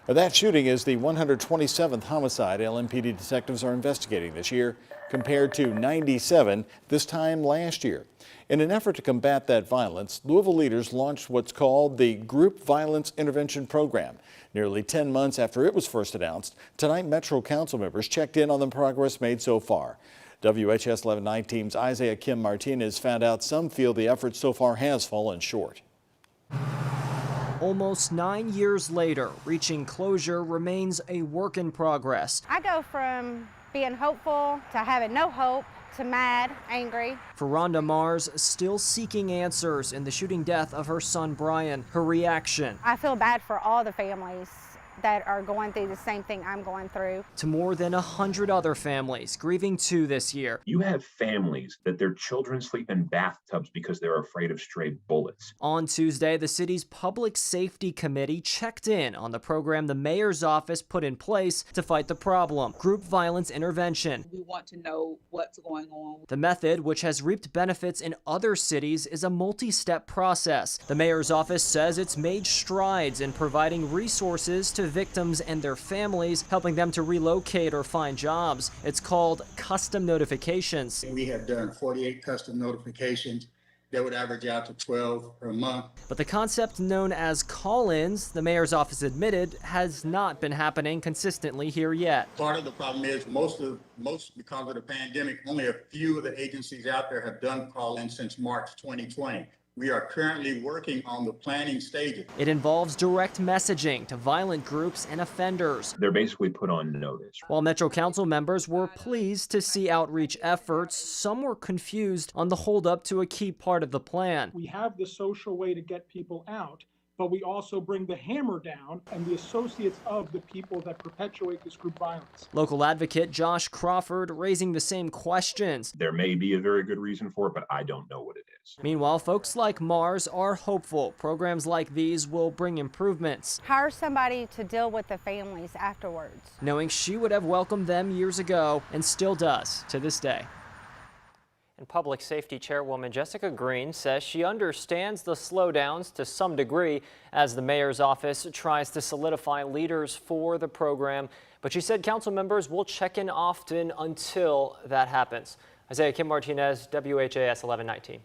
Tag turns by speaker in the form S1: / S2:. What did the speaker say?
S1: That shooting is the 127th homicide LMPD detectives are investigating this year, compared to 97 this time last year. In an effort to combat that violence, Louisville leaders launched what's called the Group Violence Intervention Program. Nearly 10 months after it was first announced, tonight Metro Council members checked in on the progress made so far. WHS 11 team's Isaiah Kim Martinez found out some feel the effort so far has fallen short.
S2: Almost 9 years later, reaching closure remains a work in progress.
S3: I go from being hopeful to having no hope to mad, angry.
S2: For Rhonda Mars, still seeking answers in the shooting death of her son Brian, her reaction
S3: I feel bad for all the families that are going through the same thing I'm going through.
S2: to more than 100 other families grieving too this year.
S4: You have families that their children sleep in bathtubs because they're afraid of stray bullets.
S2: On Tuesday, the city's Public Safety Committee checked in on the program the mayor's office put in place to fight the problem, group violence intervention.
S5: We want to know what's going on.
S2: The method, which has reaped benefits in other cities, is a multi-step process. The mayor's office says it's made strides in providing resources to victims and their families, helping them to relocate or find jobs. It's called custom notifications.
S6: We have done 48 custom notifications that would average out to 12 per month.
S2: But the concept known as call-ins, the mayor's office admitted, has not been happening consistently here yet.
S6: Part of the problem is most because of the pandemic, only a few of the agencies out there have done call-ins since March 2020. We are currently working on the planning stages.
S2: It involves direct messaging to violent groups and offenders.
S4: They're basically put on notice.
S2: While Metro Council members were pleased to see outreach efforts, some were confused on the holdup to a key part of the plan.
S7: We have the social way to get people out, but we also bring the hammer down and the associates of the people that perpetuate this group violence.
S2: Local advocate Josh Crawford raising the same questions.
S4: There may be a very good reason for it, but I don't know what it is.
S2: Meanwhile, folks like Mars are hopeful programs like these will bring improvements,
S3: Hire somebody to deal with the families afterwards.
S2: knowing she would have welcomed them years ago and still does to this day. And Public Safety Chairwoman Jessica Green says she understands the slowdowns to some degree as the mayor's office tries to solidify leaders for the program. But she said council members will check in often until that happens. Isaiah Kim Martinez, WHAS 1119.